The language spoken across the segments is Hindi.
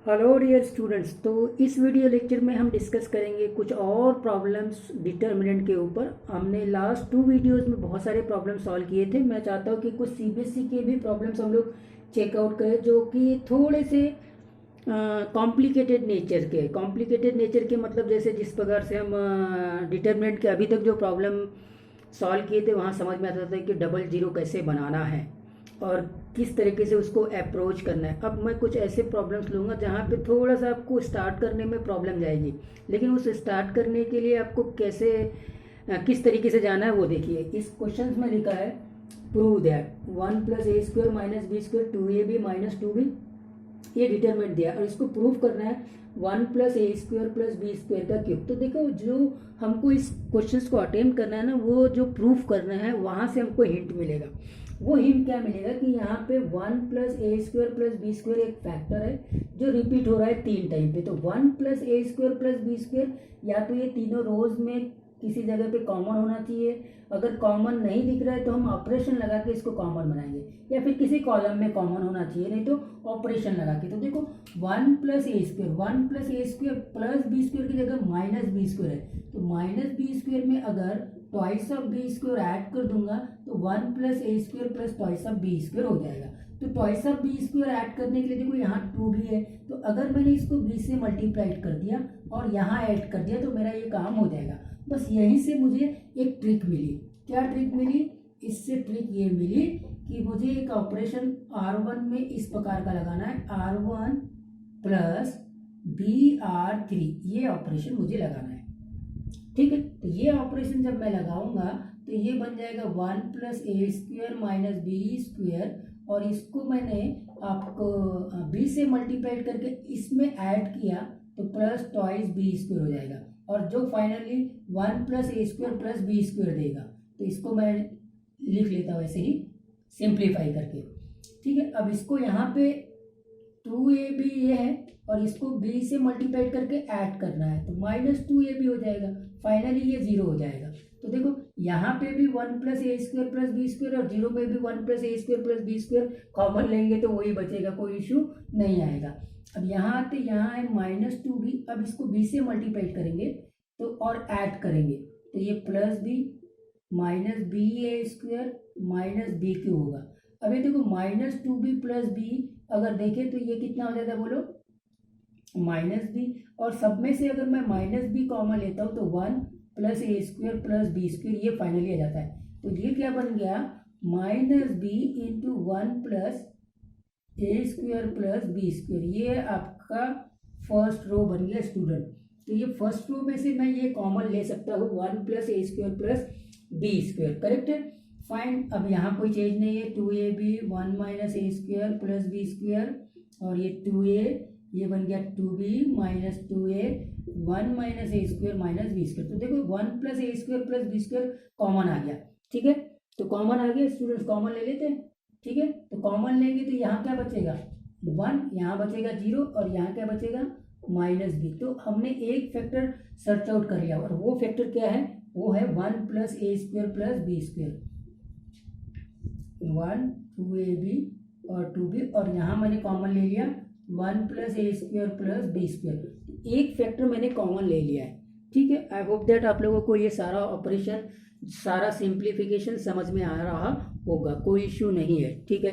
Hello dear students. तो इस वीडियो लेक्चर में हम डिस्कस करेंगे कुछ और प्रॉब्लम्स डिटर्मिनेंट के ऊपर। हमने लास्ट 2 वीडियोस में बहुत सारे प्रॉब्लम सॉल्व किए थे। मैं चाहता हूँ कि कुछ सीबीएसई के भी प्रॉब्लम्स हम लोग चेकआउट करें जो कि थोड़े से कॉम्प्लिकेटेड नेचर के मतलब जैसे जिस प्रकार से हम डिटर्मिनेंट के अभी तक जो प्रॉब्लम सॉल्व किए थे वहाँ समझ में आता था कि डबल जीरो कैसे बनाना है और किस तरीके से उसको अप्रोच करना है। अब मैं कुछ ऐसे प्रॉब्लम्स लूँगा जहाँ पे थोड़ा सा आपको स्टार्ट करने में प्रॉब्लम जाएगी, लेकिन उस स्टार्ट करने के लिए आपको कैसे किस तरीके से जाना है वो देखिए। इस क्वेश्चन में लिखा है prove that 1 + a² - b² 2ab - 2b, ये डिटरमिनेंट दिया और इसको प्रूव करना है 1 + a² + b² का क्यूब। तो देखो जो हमको इस क्वेश्चंस को अटेम्प्ट करना है ना, वो जो प्रूफ करना है वहाँ से हमको हिंट मिलेगा। वो हिंट क्या मिलेगा कि यहाँ पे 1 + a² + b² एक फैक्टर है जो रिपीट हो रहा है 3 टाइम पे। तो 1 + a² + b² या तो ये तीनों रोज में किसी जगह पे कॉमन होना चाहिए। अगर कॉमन नहीं दिख रहा है तो हम ऑपरेशन लगा के इसको कॉमन बनाएंगे, या फिर किसी कॉलम में कॉमन होना चाहिए, नहीं तो ऑपरेशन लगा के। तो देखो 1 + a² + b² की जगह -b² है, तो -b² में अगर ट्वाइस ऑफ b² ऐड कर दूंगा तो 1 + a² + ट्वाइस ऑफ b² हो जाएगा। तो ट्वाइस ऑफ b² ऐड करने के लिए देखो यहाँ 2 भी है, तो अगर मैंने इसको b से मल्टीप्लाइड कर दिया और यहाँ ऐड कर दिया तो मेरा ये काम हो जाएगा। बस यहीं से मुझे एक ट्रिक मिली। क्या ट्रिक मिली? इससे ट्रिक ये मिली कि मुझे एक ऑपरेशन R1 में इस प्रकार का लगाना है, R1 + BR3, ये ऑपरेशन मुझे लगाना है। ठीक है, तो ये ऑपरेशन जब मैं लगाऊंगा तो ये बन जाएगा 1 + a² - b², और इसको मैंने आपको b से मल्टीप्लाइड करके इसमें ऐड किया तो प्लस ट्वाइस b² हो जाएगा, और जो फाइनली 1 + a² + b² देगा। तो इसको मैं लिख लेता हूँ ऐसे ही सिंप्लीफाई करके। ठीक है, अब इसको यहाँ पे 2ab ये है और इसको b से मल्टीप्लाइड करके ऐड करना है तो -2ab हो जाएगा, फाइनली ये 0 हो जाएगा। तो देखो यहाँ पे भी 1 + a² + b² और 0 में भी 1 + a² + b² कॉमन लेंगे तो वही बचेगा, कोई इशू नहीं आएगा। अब यहाँ आते, यहाँ है -2b, अब इसको b से मल्टीप्लाइड करेंगे तो और ऐड करेंगे तो ये +b -ba² - b³ होगा। अब ये देखो -2b + b अगर देखें तो ये कितना हो जाता है बोलो, -b, और सब में से अगर मैं -b कॉमन लेता हूँ तो 1 + a² + b² ये फाइनली आ जाता है। तो ये क्या बन गया, -b × 1 + a² + b², ये आपका फर्स्ट रो बन गया स्टूडेंट। तो ये फर्स्ट रो में से मैं ये कॉमन ले सकता हूँ 1 + a² + b², करेक्ट है। फाइन, अब यहाँ कोई चेंज नहीं है, 2ab 1 - a² + b², और ये 2a, ये बन गया 2b - 2a 1 - a² - b²। तो देखो 1 + a² + b² कॉमन आ गया। ठीक है, तो कॉमन आ गया स्टूडेंट्स, कॉमन ले लेते हैं। ठीक है, तो कॉमन लेंगे तो यहाँ क्या बचेगा 1, यहाँ बचेगा 0, और यहाँ क्या बचेगा -b। तो हमने एक फैक्टर सर्च आउट कर लिया, और वो फैक्टर क्या है, वो है 1 + a² + b²। 1 2ab और 2b, और यहाँ मैंने कॉमन ले लिया 1 + a² + b²। एक फैक्टर मैंने कॉमन ले लिया है। ठीक है, आई होप दैट आप लोगों को ये सारा ऑपरेशन, सारा सिंप्लीफिकेशन समझ में आ रहा होगा, कोई इश्यू नहीं है। ठीक है,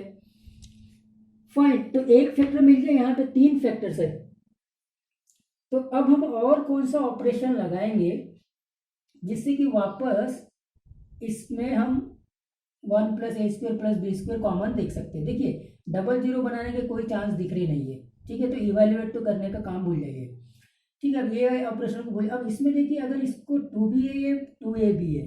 फाइन, तो एक फैक्टर मिल गया, यहाँ पे 3 फैक्टर्स है। तो अब हम और कौन सा ऑपरेशन लगाएंगे जिससे कि वापस इसमें हम 1 + a² + b² कॉमन देख सकते हैं। देखिए डबल जीरो बनाने के कोई चांस दिख रही नहीं है। ठीक है, तो इवेल्युएट तो करने का काम भूल जाइए। ठीक है, अब ये ऑपरेशन को भूल। अब इसमें देखिए अगर इसको 2b है, ये 2ab है,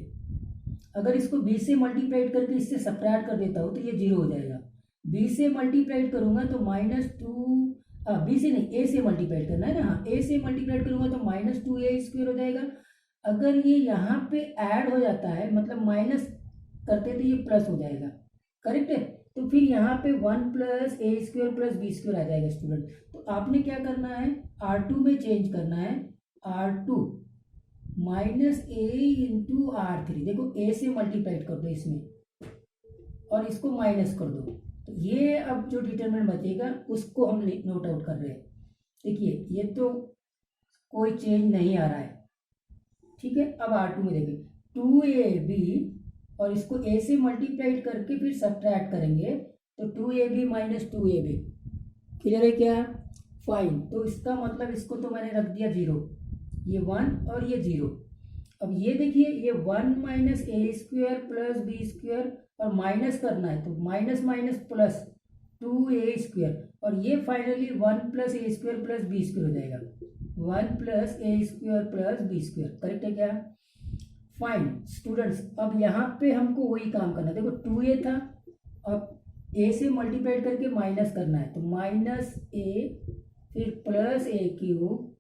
अगर इसको b से मल्टीप्लाइड करके इससे सब्ट्रैक्ट कर देता हूँ तो ये 0 हो जाएगा। b से मल्टीप्लाइड करूंगा तो -2, b से नहीं, a से मल्टीप्लाइड करना है ना, हाँ, a से मल्टीप्लाइड करूंगा तो -2a² हो जाएगा। अगर ये यहाँ पे ऐड हो जाता है, मतलब माइनस करते तो ये प्लस हो जाएगा, करेक्ट है। तो फिर यहाँ पे 1 + a² + b² आ जाएगा स्टूडेंट। तो आपने क्या करना है, R2 में चेंज करना है, R2 -a × R3। देखो a से मल्टीप्लाइड कर दो इसमें और इसको माइनस कर दो, तो ये अब जो डिटरमिनेंट बचेगा उसको हम नोट आउट कर रहे हैं। देखिए ये तो कोई चेंज नहीं आ रहा है, ठीक है। अब R2 में देखें, 2AB और इसको A से मल्टीप्लाइड करके फिर सब्ट्रैक्ट करेंगे तो 2AB माइनस 2AB, क्लियर है क्या? फाइन। तो इसका मतलब इसको तो मैंने रख दिया 0, ये 1 और ये 0। अब ये देखिए, ये 1 माइनस ए स्क्वायर प्लस बी स्क्वायर और माइनस करना है तो minus minus plus 2a square, और ये फाइनली 1 प्लस ए स्क्वायर प्लस बी स्क्वायर हो जाएगा, 1 प्लस ए square plus B square, correct है क्या? फाइन स्टूडेंट्स, अब यहाँ पे हमको वही काम करना है। देखो 2a था, अब a से मल्टीप्लाइड करके माइनस करना है तो माइनस a फिर plus a cube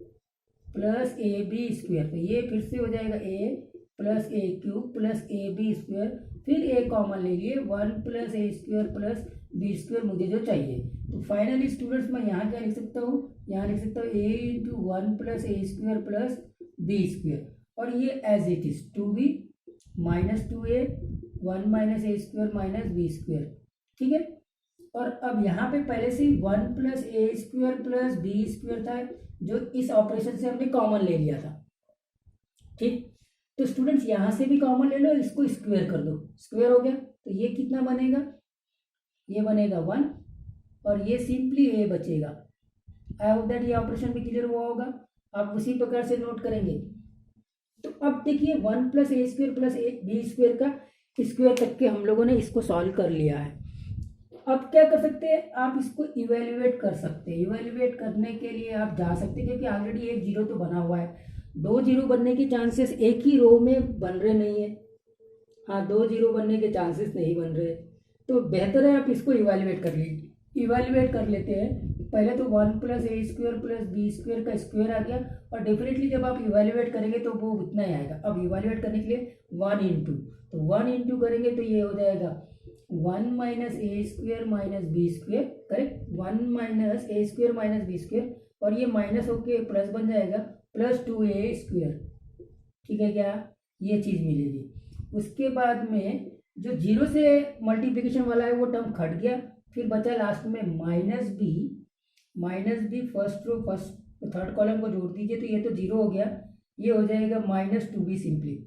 plus a b square, तो ये फिर से हो जाएगा a plus a cube plus a b square, फिर ए कॉमन ले लिए 1 प्लस ए स्क्वायर प्लस बी स्क्वायर मुझे जो चाहिए। तो फाइनली स्टूडेंट्स मैं यहाँ क्या लिख सकता हूँ, यहाँ लिख सकता हूँ a into 1 plus A square plus B square, और ये as it is 2b minus 2a 1 minus A square minus B square, ठीक है। और अब यहाँ पे पहले से 1 प्लस ए स्क्वायर प्लस बी स्क्वायर था जो इस ऑपरेशन से हमने कॉमन ले लिया था, ठीक। तो स्टूडेंट्स यहाँ से भी कॉमन ले लो, इसको स्क्वायर कर दो, स्क्वायर हो गया तो ये कितना बनेगा, ये बनेगा 1 और ये सिंपली ए बचेगा। आई होप दैट ये ऑपरेशन भी क्लियर हुआ होगा, आप उसी प्रकार से नोट करेंगे। तो अब देखिए 1 plus A square plus a b square का स्क्वायर तक के हम लोगों ने इसको सॉल्व कर लिया है। अब क्या कर सकते हैं, आप इसको इवेल्युएट कर सकते हैं। इवेल्युएट करने के लिए आप जा सकते हैं, क्योंकि ऑलरेडी एक जीरो तो बना हुआ है, 2 जीरो बनने के चांसेस एक ही रो में बन रहे नहीं है, हाँ 2 जीरो बनने के चांसेस नहीं बन रहे, तो बेहतर है आप इसको इवेल्युएट कर लीजिए। इवेल्युएट कर लेते हैं, पहले तो 1 प्लस ए स्क्वायर प्लस बी स्क्वायर का स्क्वायर आ गया, और डेफिनेटली जब आप इवेल्युएट करेंगे तो वो उतना ही आएगा। अब इवेल्युएट करने के लिए 1 इंटू, तो 1 इंटू करेंगे तो ये हो जाएगा 1 माइनस ए square minus B square, correct, 1 minus ए स्क्वायर माइनस बी स्क्वायर, और ये माइनस होके प्लस बन जाएगा प्लस 2a स्क्वायर, ठीक है क्या, ये चीज़ मिलेगी। उसके बाद में जो जीरो से मल्टीप्लिकेशन वाला है वो टर्म खट गया, फिर बचा लास्ट में minus b first row first third column को जोड़ दीजिए तो ये तो जीरो हो गया, ये हो जाएगा minus 2b, simply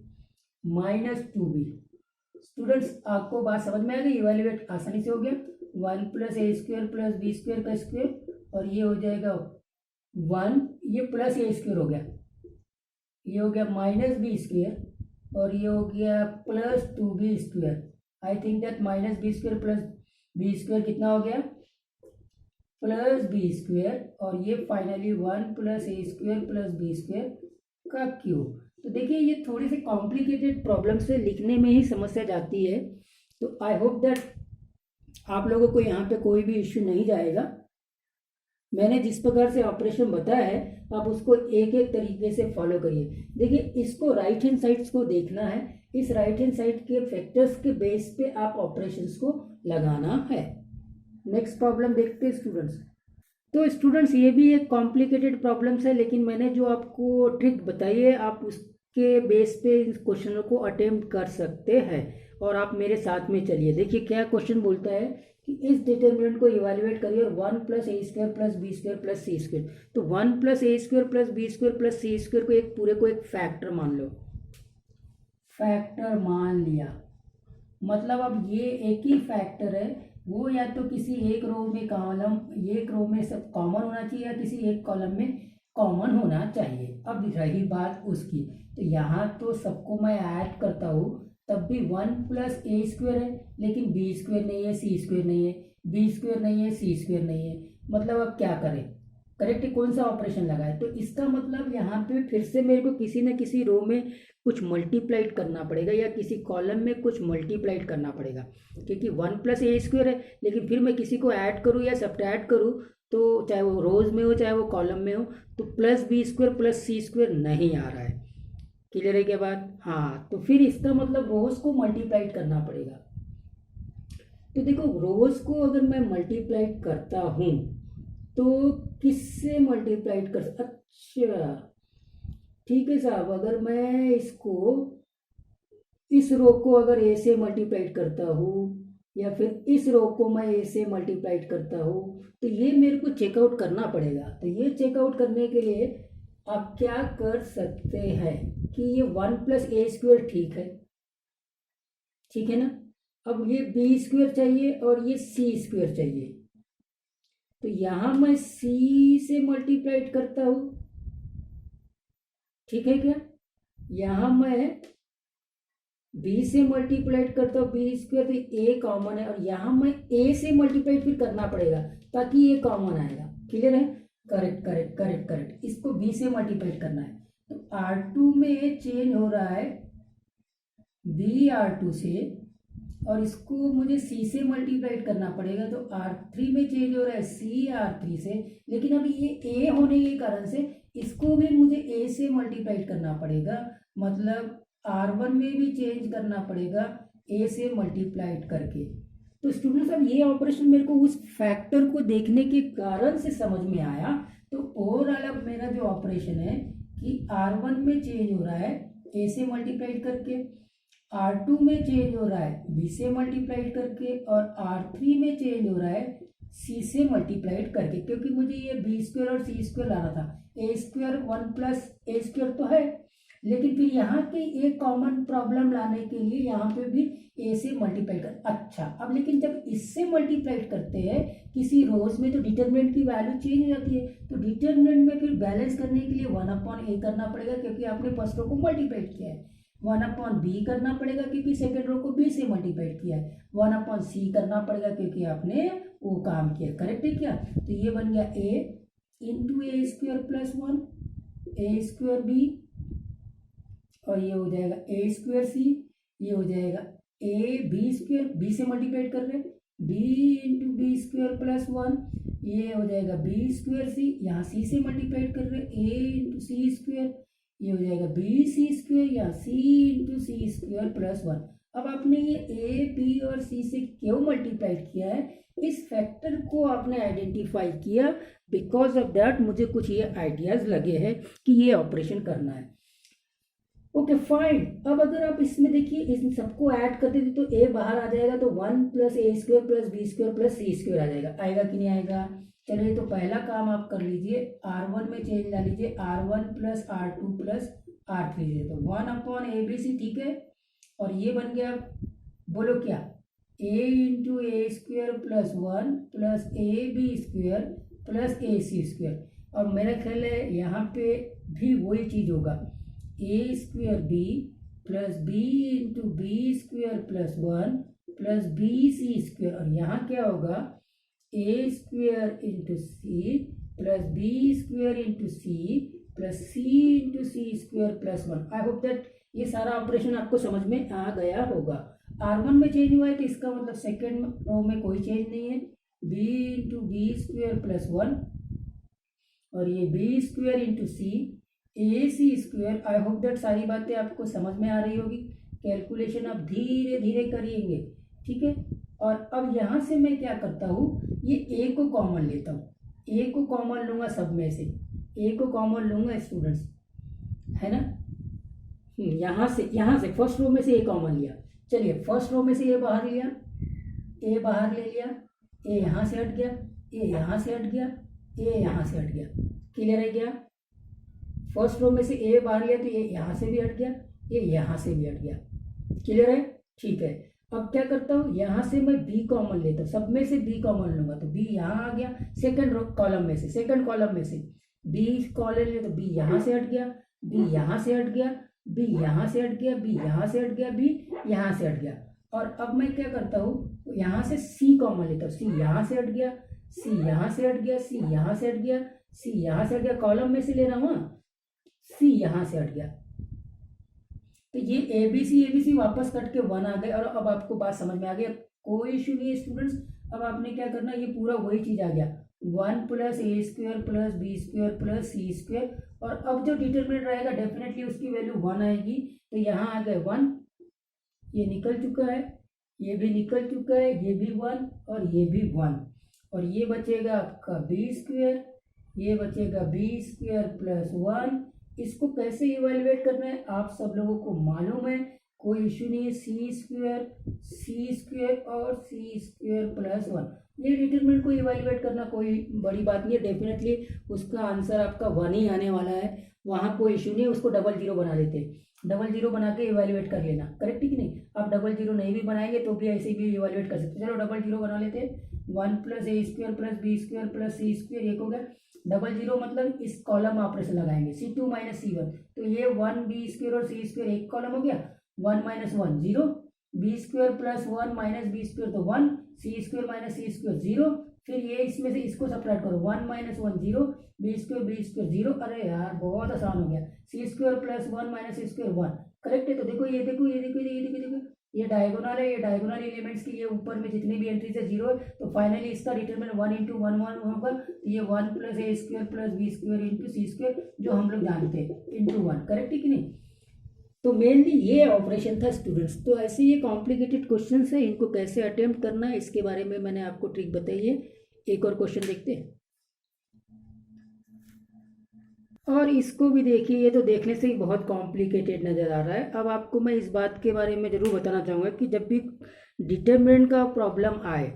minus 2b। Students आपको बात समझ में आ गई, इवेल्युएट आसानी से हो गया, 1 प्लस ए स्क्वायर प्लस बी स्क्वायर का स्क्वायर, और ये हो जाएगा 1, ये प्लस ए स्क्वायर हो गया, ये हो गया माइनस बी स्क्वायर, और ये हो गया plus 2b square. I think that minus B square plus B square कितना हो गया, प्लस बी स्क्वायर, और ये फाइनली 1 प्लस ए स्क्वायर प्लस बी स्क्वायर का क्यूब। तो देखिए ये थोड़ी सी कॉम्प्लिकेटेड प्रॉब्लम से लिखने में ही समस्या जाती है, तो आई होप दैट आप लोगों को यहाँ पे कोई भी इश्यू नहीं जाएगा। मैंने जिस प्रकार से ऑपरेशन बताया है आप उसको एक एक तरीके से फॉलो करिए। देखिए इसको राइट हैंड साइड्स को देखना है, इस राइट हैंड साइड के फैक्टर्स के बेस पे आप ऑपरेशंस को लगाना है। नेक्स्ट प्रॉब्लम देखते हैं स्टूडेंट्स। तो स्टूडेंट्स ये भी एक कॉम्प्लिकेटेड प्रॉब्लम्स है, लेकिन मैंने जो आपको ट्रिक बताई है आप उसके बेस पे इन क्वेश्चनों को अटेम्प्ट कर सकते हैं, और आप मेरे साथ में चलिए। देखिए क्या क्वेश्चन बोलता है कि इस डिटर्मिनेंट को इवेल्युएट करिए और 1 प्लस ए square plus B square plus C square. तो 1 प्लस ए square plus B square plus C square को एक पूरे को एक फैक्टर मान लो, फैक्टर मान लिया, मतलब अब ये एक ही फैक्टर है, वो या तो किसी एक रो में कॉलम, एक रो में सब कॉमन होना चाहिए या किसी एक कॉलम में कॉमन होना चाहिए। अब रही बात उसकी, तो यहाँ तो सबको मैं ऐड करता हूँ तब भी 1 प्लस ए स्क्वायर है, लेकिन बी स्क्वायर नहीं है, सी स्क्वायर नहीं है, बी स्क्वायर नहीं है, सी स्क्वायर नहीं है, मतलब अब क्या करें, करेक्ट कौन सा ऑपरेशन लगाए। तो इसका मतलब यहाँ पे फिर से मेरे को किसी न किसी रो में कुछ मल्टीप्लाइड करना पड़ेगा या किसी कॉलम में कुछ मल्टीप्लाइड करना पड़ेगा, क्योंकि 1 प्लस ए स्क्वायर है, लेकिन फिर मैं किसी को ऐड करूँ या सब्ट्रैक्ट करूँ तो चाहे वो रोज में हो चाहे वो कॉलम में हो, तो plus B square plus C square नहीं आ रहा है। क्लियर है क्या बात, हाँ। तो फिर इसका मतलब रोज को मल्टीप्लाइड करना पड़ेगा। तो देखो रोज को अगर मैं मल्टीप्लाइड करता हूँ तो किससे मल्टीप्लाइड कर, अच्छा ठीक है साहब, अगर मैं इसको इस रो को अगर ए से मल्टीप्लाइड करता हूँ या फिर इस रो को मैं ए से मल्टीप्लाइड करता हूँ, तो ये मेरे को चेकआउट करना पड़ेगा। तो ये चेकआउट करने के लिए आप क्या कर सकते हैं कि ये 1+a² ठीक है ना। अब ये b² चाहिए और ये c² चाहिए, तो यहां मैं c से मल्टीप्लाइड करता हूं, ठीक है क्या। यहां मैं b से मल्टीप्लाइड करता हूँ, b², तो a कॉमन है, और यहां मैं a से मल्टीप्लाइड फिर करना पड़ेगा ताकि ये कॉमन आएगा। क्लियर है। करेक्ट करेक्ट करेक्ट करेक्ट, इसको b से मल्टीप्लाइड करना है। तो R2 में चेंज हो रहा है b R2 से, और इसको मुझे c से मल्टीप्लाइड करना पड़ेगा, तो R3 में चेंज हो रहा है c R3 से, लेकिन अभी ये a होने के कारण से इसको भी मुझे a से मल्टीप्लाइड करना पड़ेगा, मतलब R1 में भी चेंज करना पड़ेगा a से मल्टीप्लाइड करके। तो स्टूडेंट्स अब ये ऑपरेशन मेरे को उस फैक्टर को देखने के कारण से समझ में आया। तो ओवरऑल अब मेरा जो ऑपरेशन है कि R1 में चेंज हो रहा है a से मल्टीप्लाइड करके, R2 में चेंज हो रहा है b से मल्टीप्लाइड करके, और R3 में चेंज हो रहा है c से मल्टीप्लाइड करके, क्योंकि मुझे ये b² और c² लाना था। a² 1+a² तो है, लेकिन फिर यहाँ के एक कॉमन प्रॉब्लम लाने के लिए यहाँ पे भी a से मल्टीप्लाइड कर। अच्छा, अब लेकिन जब इससे मल्टीप्लाइड करते हैं किसी रोज में, तो डिटरमिनेंट की वैल्यू चेंज हो जाती है, तो डिटरमिनेंट में फिर बैलेंस करने के लिए 1/a करना पड़ेगा, क्योंकि आपने फर्स्ट रो को मल्टीप्लाइड किया है। 1/b करना पड़ेगा क्योंकि सेकेंड रो को b से मल्टीप्लाइड किया है। 1/c करना पड़ेगा क्योंकि आपने वो काम किया। करेक्ट है क्या। तो ये बन गया a इंटू a² + 1 a²b, और ये हो जाएगा a²c, ये हो जाएगा b² b से मल्टीप्लाइड कर रहे हैं, b इंटू b² + 1, ये हो जाएगा b²c, यहाँ c से मल्टीप्लाइड कर रहे हैं a इंटू c², ये हो जाएगा bc², या c इंटू c² + 1। अब आपने ये a b और c से क्यों मल्टीप्लाइड किया है, इस फैक्टर को आपने आइडेंटिफाई किया, बिकॉज ऑफ दैट मुझे कुछ ये आइडियाज लगे हैं कि ये ऑपरेशन करना है। Okay fine. अब अगर आप इसमें देखिए, इन सबको ऐड कर देते तो a बाहर आ जाएगा, तो 1+a² + b² + c² आ जाएगा। आएगा कि नहीं आएगा। चलिए, तो पहला काम आप कर लीजिए, R1 में चेंज ला लीजिए, R1 + R2 + R3 है, तो 1/abc, ठीक है। और ये बन गया, बोलो क्या, a into a² + 1 + ab² + ac²। और मेरा ख्याल है यहाँ पे भी वही चीज होगा, a²b + b into b² + 1 + bc², और यहाँ क्या होगा, a² into c + b² into c + c into c² + 1। I hope that ये सारा ऑपरेशन आपको समझ में आ गया होगा। R1 में चेंज हुआ है, तो इसका मतलब सेकेंड रो में कोई चेंज नहीं है, b इंटू b² + 1, और ये b² into c ac²। I hope that सारी बातें आपको समझ में आ रही होगी। कैलकुलेशन आप धीरे धीरे करिएंगे, ठीक है। और अब यहाँ से मैं क्या करता हूँ, ये a को कॉमन लेता हूँ, a को कॉमन लूंगा, सब में से a को कॉमन लूंगा स्टूडेंट्स, है ना। यहाँ से फर्स्ट रो में से a कॉमन लिया। चलिए, फर्स्ट रो में से a बाहर लिया, a बाहर ले लिया, a यहाँ से हट गया, a यहाँ से हट गया, a यहाँ से हट गया। क्लियर है क्या। फर्स्ट रो में से a बाहर लिया, तो ये यहाँ से भी हट गया, ये यहाँ से भी हट गया। क्लियर है, ठीक है। अब क्या करता हूँ, यहाँ से मैं b कॉमन लेता हूँ, सब में से b कॉमन लूंगा, तो b यहाँ आ गया, सेकंड कॉलम में से, सेकंड कॉलम में से b कॉलम ले, तो b यहाँ से हट गया, b यहाँ से हट गया, b यहाँ से हट गया, b यहाँ से हट गया, b यहाँ से हट गया। और अब मैं क्या करता हूँ, यहाँ से c कॉमन लेता हूँ, c यहाँ से हट गया, c यहाँ से हट गया, c यहाँ से हट गया, c यहाँ से हट गया, कॉलम में से ले रहा हूँ, c यहाँ से हट गया, तो ये ABC वापस कट के 1 आ गए। और अब आपको बात समझ में आ गई, कोई इश्यू नहीं है स्टूडेंट्स। अब आपने क्या करना, ये पूरा वही चीज आ गया, 1 + a² + b² + c²। और अब जो डिटरमिनेंट रहेगा डेफिनेटली उसकी वैल्यू 1 आएगी, तो यहाँ आ गए 1, ये निकल चुका है, ये भी निकल चुका है, ये भी 1 और ये भी 1, और ये बचेगा आपका b², ये बचेगा b² + 1। इसको कैसे इवेल्युएट करना है आप सब लोगों को मालूम है। कोई इशू नहीं है। सी स्क्वायर और सी स्क्वायर प्लस 1, ये डिटरमिनेंट को इवेल्युएट करना कोई बड़ी बात नहीं है। डेफिनेटली उसका आंसर आपका 1 ही आने वाला है, वहाँ कोई इशू नहीं है। उसको डबल जीरो बना देते हैं, डबल जीरो बना के इवेल्युएट कर लेना, करेक्ट है कि नहीं। आप डबल जीरो नहीं भी बनाएंगे तो भी ऐसे भी इवेल्युएट कर सकते हैं। चलो डबल जीरो बना लेते हैं। 1 प्लस ए square plus B square plus C square, एक हो गया। डबल जीरो मतलब इस कॉलम ऑपरेशन लगाएंगे, C2 माइनस C1, तो ये 1 बी स्क्वायर और सी स्क्वायर एक कॉलम हो गया। 1 minus 1 zero, b square plus 1 minus B square तो 1, c square minus c square 0। फिर ये इसमें से इसको सब्ट्रैक्ट करो, 1 माइनस 1 जीरो, बी स्क्वायर 0। अरे यार बहुत आसान हो गया। सी square plus 1 minus c square 1, correct है। तो देखो ये देखो ये देखो ये देखो देखो, ये डायगोनल है, ये डायगोनल एलिमेंट्स की ये ऊपर में जितनी भी एंट्रीज है 0 है, तो फाइनली इसका डिटरमिनेंट 1 इंटू 1 1 होगा। ये 1 प्लस ए square plus B square into C square, जो हम लोग जानते हैं, इंटू 1, करेक्ट है कि नहीं। तो मेनली ये ऑपरेशन था स्टूडेंट्स। तो ऐसे ये कॉम्प्लिकेटेड क्वेश्चंस है, इनको कैसे अटेम्प्ट करना है इसके बारे में मैंने आपको ट्रिक बताई है। एक और क्वेश्चन देखते हैं, और इसको भी देखिए, ये तो देखने से ही बहुत कॉम्प्लिकेटेड नज़र आ रहा है। अब आपको मैं इस बात के बारे में ज़रूर बताना चाहूँगा कि जब भी डिटरमिनेंट का प्रॉब्लम आए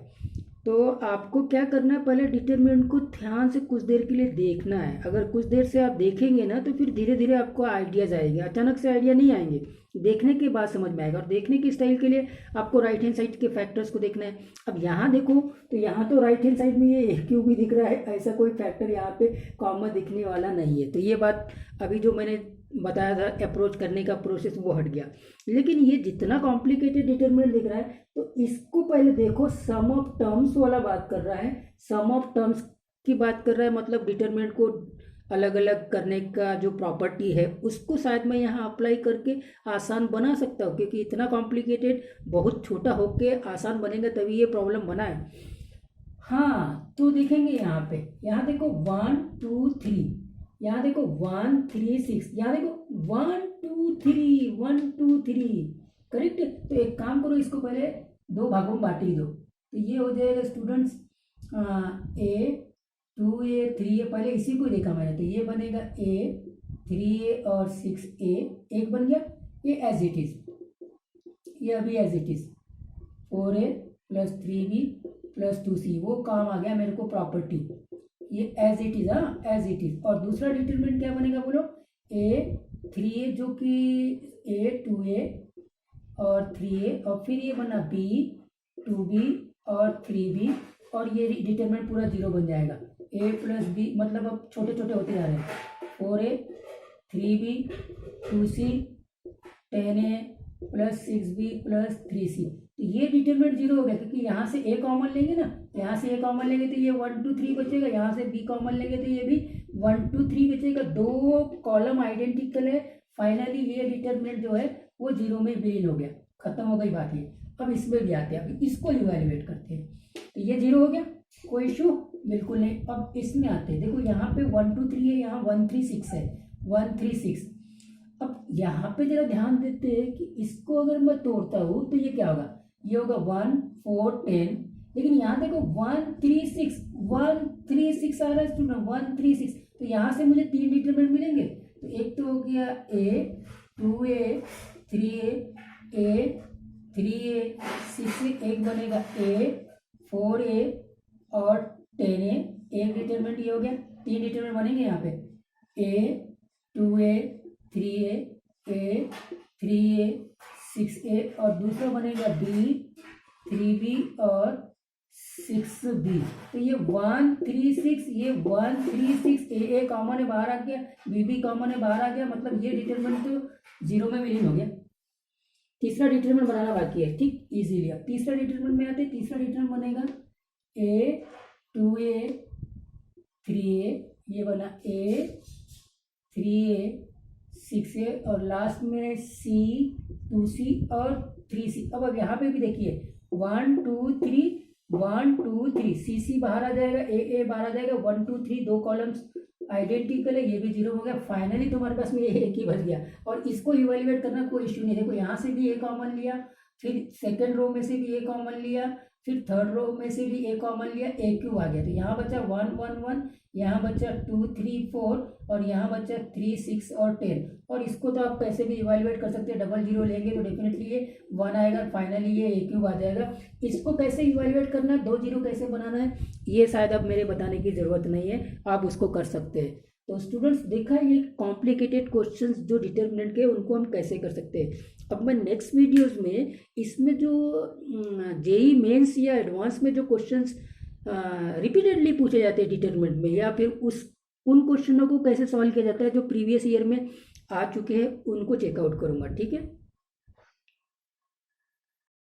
तो आपको क्या करना है, पहले डिटरमिनेंट को ध्यान से कुछ देर के लिए देखना है। अगर कुछ देर से आप देखेंगे ना तो फिर धीरे धीरे आपको आइडियाज़ आएंगे, अचानक से आइडिया नहीं आएंगे, देखने के बाद समझ में आएगा। और देखने की स्टाइल के लिए आपको राइट हैंड साइड के फैक्टर्स को देखना है। अब यहाँ देखो तो यहाँ तो राइट हैंड साइड में ये ए क्यू भी दिख रहा है, ऐसा कोई फैक्टर यहाँ पे कॉमन दिखने वाला नहीं है। तो ये बात अभी जो मैंने बताया था अप्रोच करने का प्रोसेस वो हट गया। लेकिन ये जितना कॉम्प्लिकेटेड डिटरमिनेंट दिख रहा है तो इसको पहले देखो, सम ऑफ टर्म्स वाला बात कर रहा है, सम ऑफ टर्म्स की बात कर रहा है, मतलब डिटरमिनेंट को अलग अलग करने का जो प्रॉपर्टी है उसको शायद मैं यहाँ अप्लाई करके आसान बना सकता हूँ, क्योंकि इतना कॉम्प्लिकेटेड बहुत छोटा होके आसान बनेगा तभी ये प्रॉब्लम बना है। हाँ तो देखेंगे यहाँ पे, यहाँ देखो 1 2 3, यहाँ देखो 1 3 6, यहाँ देखो 1 2 3 1 2 3, करेक्ट। तो एक काम करो, इसको पहले दो भागों में बांट ही दो, तो ये हो जाएगा स्टूडेंट्स A 2A 3A, पहले इसी को देखा मैंने, तो ये बनेगा A 3A और 6A, एक बन गया। ये एज इट इज, ये अभी as it is 4A plus 3B plus 2C, वो काम आ गया मेरे को प्रॉपर्टी, ये एज इट इज, हाँ एज इट इज। और दूसरा डिटरमिनेंट क्या बनेगा बोलो, A 3A जो कि A 2A और 3A, और फिर ये बना B 2B और 3B, और ये डिटरमिनेंट पूरा 0 बन जाएगा। A प्लस B, मतलब अब छोटे छोटे होते जा रहे हैं, 4A 3B 2C 10A plus 6B plus 3C, तो ये डिटरमिनेंट 0 हो गया, क्योंकि यहाँ से A कॉमन लेंगे ना, यहाँ से A कॉमन लेंगे तो ये 1 2 3 बचेगा, यहाँ से B कॉमन लेंगे तो ये भी 1 2 3 बचेगा। दो कॉलम आइडेंटिकल है, फाइनली ये डिटरमिनेंट जो है वो 0 में विलीन हो गया, खत्म हो गई बात ये। अब इसमें भी आते हैं, अब इसको इवेल्युएट करते हैं, तो ये 0 हो गया, कोई इशू बिल्कुल नहीं। अब इसमें आते हैं, देखो यहाँ पे 1 2 3 है, यहाँ 1 3 6 है, 1 3 6। अब यहाँ पे जरा ध्यान देते हैं कि इसको अगर मैं तोड़ता हूँ तो ये क्या होगा, ये होगा 1 4 10, लेकिन यहाँ देखो 1 3 6 1 3 6 आ रहा है स्टूडेंट, 1 3 6, तो यहाँ से मुझे 3 डिटरमिनेंट मिलेंगे। तो एक तो हो गया A 2A 3A A 3A 6A, एक बनेगा A 4A और 10A, एक डिटरमिनेंट ये हो गया, 3 डिटरमिनेंट बनेंगे यहाँ पे, A 2A 3A A 3A 6A, और दूसरा बनेगा B 3B और 6B। तो ये 1 3 6, ये 1 3 6, A कॉमन है बाहर आ गया, B कॉमन है बाहर आ गया, मतलब ये डिटरमिनेंट तो 0 में विलीन हो गया। तीसरा डिटरमिनेंट बनाना बाकी है, ठीक इजीली। अब तीसरा डिटरमिनेंट में आते हैं, तीसरा डिटरमिनेंट बनेगा A 2A 3A, ये बना A 3A 6A, और लास्ट में C 2C और 3C। अब यहाँ पे भी देखिए 1 2 3 1 2 3, CC बाहर आ जाएगा, A बाहर आ जाएगा, 1 2 3 दो कॉलम्स आइडेंटिकल है, ये भी 0 हो गया। फाइनली तुम्हारे पास में ये एक ही बच गया, और इसको इवेल्युएट करना कोई इश्यू नहीं। देखो यहाँ से भी A कॉमन लिया, फिर सेकंड रो में से भी A कॉमन लिया, फिर थर्ड रो में से भी ए कॉमन लिया, ए क्यूब आ गया, तो यहाँ बचा 1 1 1, यहाँ बचा 2 3 4 और यहाँ बचा 3 6 और 10। और इसको तो आप कैसे भी इवेल्युएट कर सकते हैं, डबल जीरो लेंगे तो डेफिनेटली ये 1 आएगा, फाइनली ये ए क्यूब आ जाएगा। इसको कैसे इवेल्युएट करना है, 2 जीरो कैसे बनाना है, ये शायद अब मेरे बताने की ज़रूरत नहीं है, आप उसको कर सकते हैं। तो स्टूडेंट्स देखा ये कॉम्प्लिकेटेड क्वेश्चंस जो डिटर्मिनेंट के, उनको हम कैसे कर सकते हैं। अब मैं नेक्स्ट वीडियोस में इसमें जो जेई मेंस या एडवांस में जो क्वेश्चंस रिपीटेडली पूछे जाते हैं डिटर्मिनेंट में, या फिर उन क्वेश्चनों को कैसे सॉल्व किया जाता है जो प्रीवियस ईयर में आ चुके हैं, उनको चेकआउट करूँगा, ठीक है।